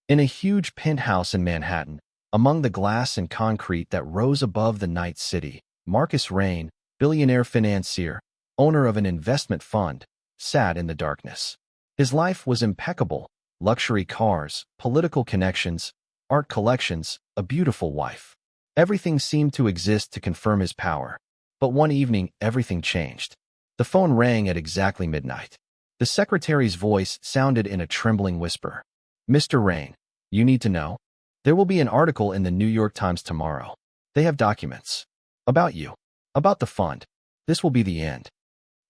In a huge penthouse in Manhattan, among the glass and concrete that rose above the night city, Marcus Rein, billionaire financier, owner of an investment fund, sat in the darkness. His life was impeccable: luxury cars, political connections, art collections, a beautiful wife. Everything seemed to exist to confirm his power. But one evening, everything changed. The phone rang at exactly midnight. The secretary's voice sounded in a trembling whisper. "Mr. Rein, you need to know. There will be an article in the New York Times tomorrow. They have documents. About you. About the fund. This will be the end."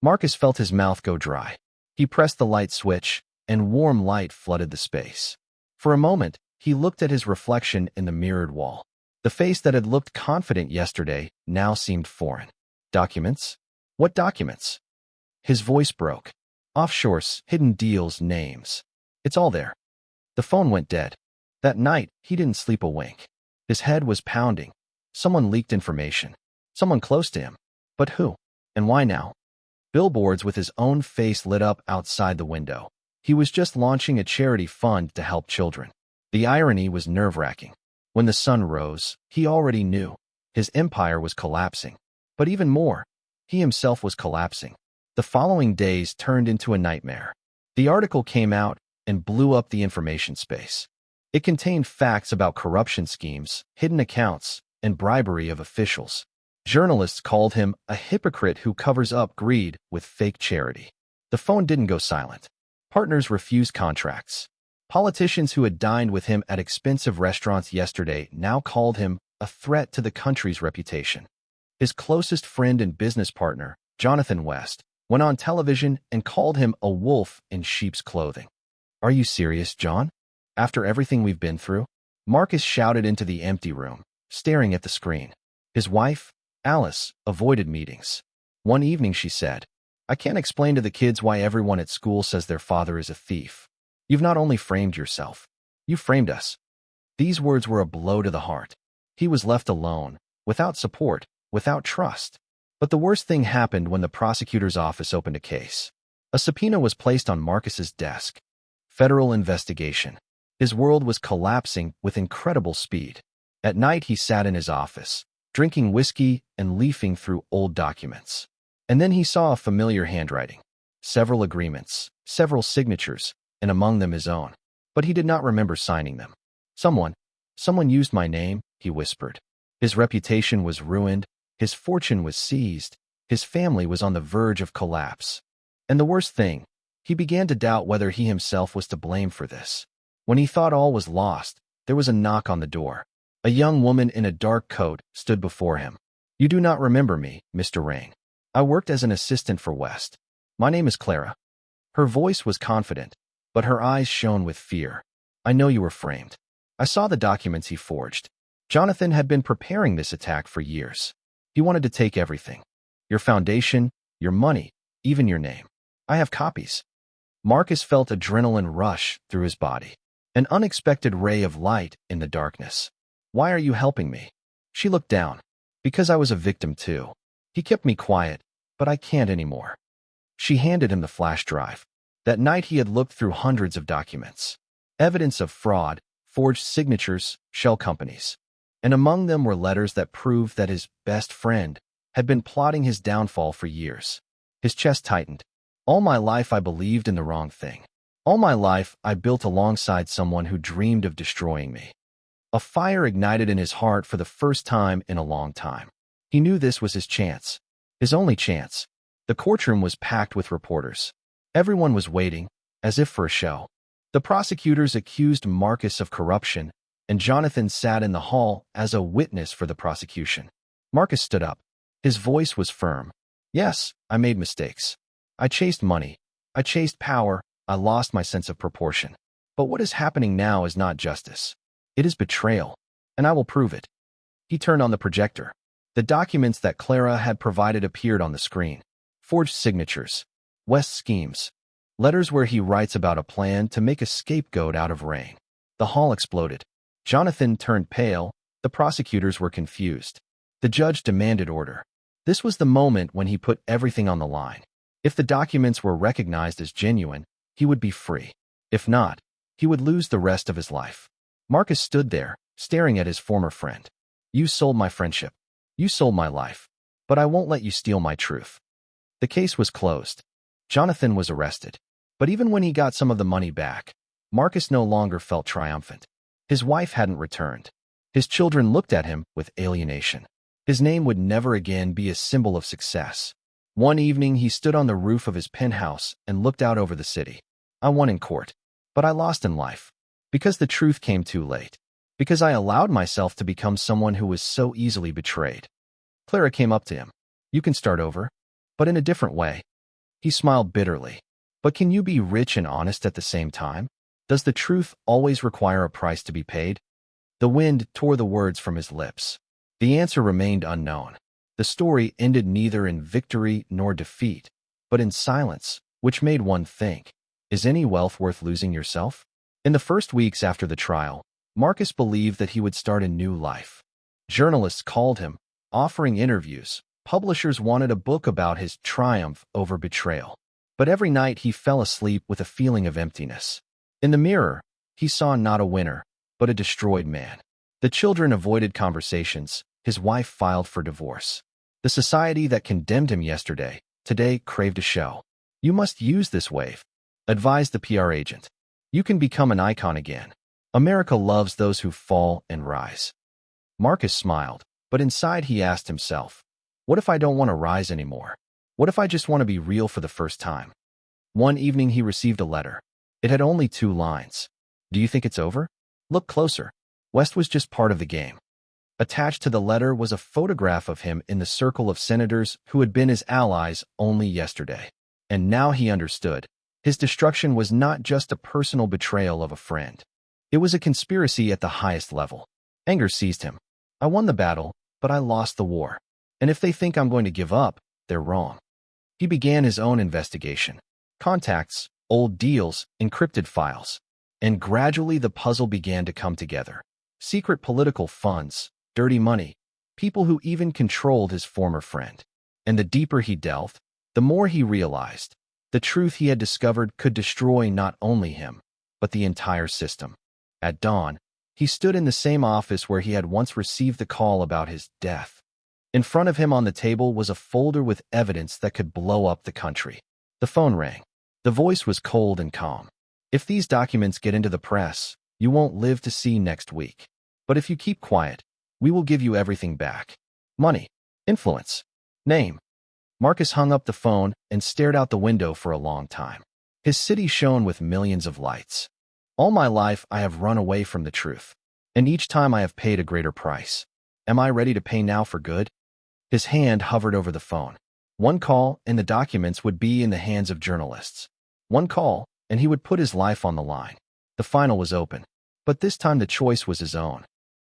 Marcus felt his mouth go dry. He pressed the light switch, and warm light flooded the space. For a moment, he looked at his reflection in the mirrored wall. The face that had looked confident yesterday now seemed foreign. Documents? What documents? His voice broke. Offshores, hidden deals, names. It's all there. The phone went dead. That night, he didn't sleep a wink. His head was pounding. Someone leaked information. Someone close to him. But who? And why now? Billboards with his own face lit up outside the window. He was just launching a charity fund to help children. The irony was nerve-wracking. When the sun rose, he already knew. His empire was collapsing. But even more, he himself was collapsing. The following days turned into a nightmare. The article came out and blew up the information space. It contained facts about corruption schemes, hidden accounts, and bribery of officials. Journalists called him a hypocrite who covers up greed with fake charity. The phone didn't go silent. Partners refused contracts. Politicians who had dined with him at expensive restaurants yesterday now called him a threat to the country's reputation. His closest friend and business partner, Jonathan West, went on television and called him a wolf in sheep's clothing. "Are you serious, John? After everything we've been through?" Marcus shouted into the empty room, staring at the screen. His wife, Alice, avoided meetings. One evening she said, "I can't explain to the kids why everyone at school says their father is a thief. You've not only framed yourself, you framed us." These words were a blow to the heart. He was left alone, without support, without trust. But the worst thing happened when the prosecutor's office opened a case. A subpoena was placed on Marcus's desk. Federal investigation. His world was collapsing with incredible speed. At night he sat in his office, drinking whiskey and leafing through old documents. And then he saw a familiar handwriting. Several agreements, several signatures, and among them his own. But he did not remember signing them. Someone used my name," he whispered. His reputation was ruined, his fortune was seized, his family was on the verge of collapse. And the worst thing, he began to doubt whether he himself was to blame for this. When he thought all was lost, there was a knock on the door. A young woman in a dark coat stood before him. "You do not remember me, Mr. Rein. I worked as an assistant for West. My name is Clara." Her voice was confident, but her eyes shone with fear. "I know you were framed. I saw the documents he forged. Jonathan had been preparing this attack for years. He wanted to take everything. Your foundation, your money, even your name. I have copies." Marcus felt adrenaline rush through his body. An unexpected ray of light in the darkness. "Why are you helping me?" She looked down. "Because I was a victim too. He kept me quiet, but I can't anymore." She handed him the flash drive. That night he had looked through hundreds of documents. Evidence of fraud, forged signatures, shell companies. And among them were letters that proved that his best friend had been plotting his downfall for years. His chest tightened. "All my life I believed in the wrong thing. All my life I built alongside someone who dreamed of destroying me." A fire ignited in his heart for the first time in a long time. He knew this was his chance. His only chance. The courtroom was packed with reporters. Everyone was waiting, as if for a show. The prosecutors accused Marcus of corruption, and Jonathan sat in the hall as a witness for the prosecution. Marcus stood up. His voice was firm. "Yes, I made mistakes. I chased money. I chased power. I lost my sense of proportion. But what is happening now is not justice. It is betrayal, and I will prove it." He turned on the projector. The documents that Clara had provided appeared on the screen. Forged signatures. West schemes. Letters where he writes about a plan to make a scapegoat out of Rein. The hall exploded. Jonathan turned pale. The prosecutors were confused. The judge demanded order. This was the moment when he put everything on the line. If the documents were recognized as genuine, he would be free. If not, he would lose the rest of his life. Marcus stood there, staring at his former friend. You sold my friendship. You sold my life. But I won't let you steal my truth. The case was closed. Jonathan was arrested. But even when he got some of the money back, Marcus no longer felt triumphant. His wife hadn't returned. His children looked at him with alienation. His name would never again be a symbol of success. One evening, he stood on the roof of his penthouse and looked out over the city. I won in court, but I lost in life. Because the truth came too late. Because I allowed myself to become someone who was so easily betrayed. Clara came up to him. You can start over, but in a different way. He smiled bitterly. But can you be rich and honest at the same time? Does the truth always require a price to be paid? The wind tore the words from his lips. The answer remained unknown. The story ended neither in victory nor defeat, but in silence, which made one think, is any wealth worth losing yourself? In the first weeks after the trial, Marcus believed that he would start a new life. Journalists called him, offering interviews. Publishers wanted a book about his triumph over betrayal. But every night he fell asleep with a feeling of emptiness. In the mirror, he saw not a winner, but a destroyed man. The children avoided conversations. His wife filed for divorce. The society that condemned him yesterday, today craved a show. You must use this wave, advised the PR agent. You can become an icon again. America loves those who fall and rise. Marcus smiled, but inside he asked himself, what if I don't want to rise anymore? What if I just want to be real for the first time? One evening he received a letter. It had only 2 lines. Do you think it's over? Look closer. West was just part of the game. Attached to the letter was a photograph of him in the circle of senators who had been his allies only yesterday. And now he understood. His destruction was not just a personal betrayal of a friend. It was a conspiracy at the highest level. Anger seized him. I won the battle, but I lost the war. And if they think I'm going to give up, they're wrong. He began his own investigation. Contacts, old deals, encrypted files. And gradually the puzzle began to come together. Secret political funds, dirty money, people who even controlled his former friend. And the deeper he delved, the more he realized the truth he had discovered could destroy not only him, but the entire system. At dawn, he stood in the same office where he had once received the call about his death. In front of him on the table was a folder with evidence that could blow up the country. The phone rang. The voice was cold and calm. If these documents get into the press, you won't live to see next week. But if you keep quiet, we will give you everything back. Money, influence, name. Marcus hung up the phone and stared out the window for a long time. His city shone with millions of lights. All my life I have run away from the truth, and each time I have paid a greater price. Am I ready to pay now for good? His hand hovered over the phone. One call, and the documents would be in the hands of journalists. One call, and he would put his life on the line. The final was open. But this time the choice was his own.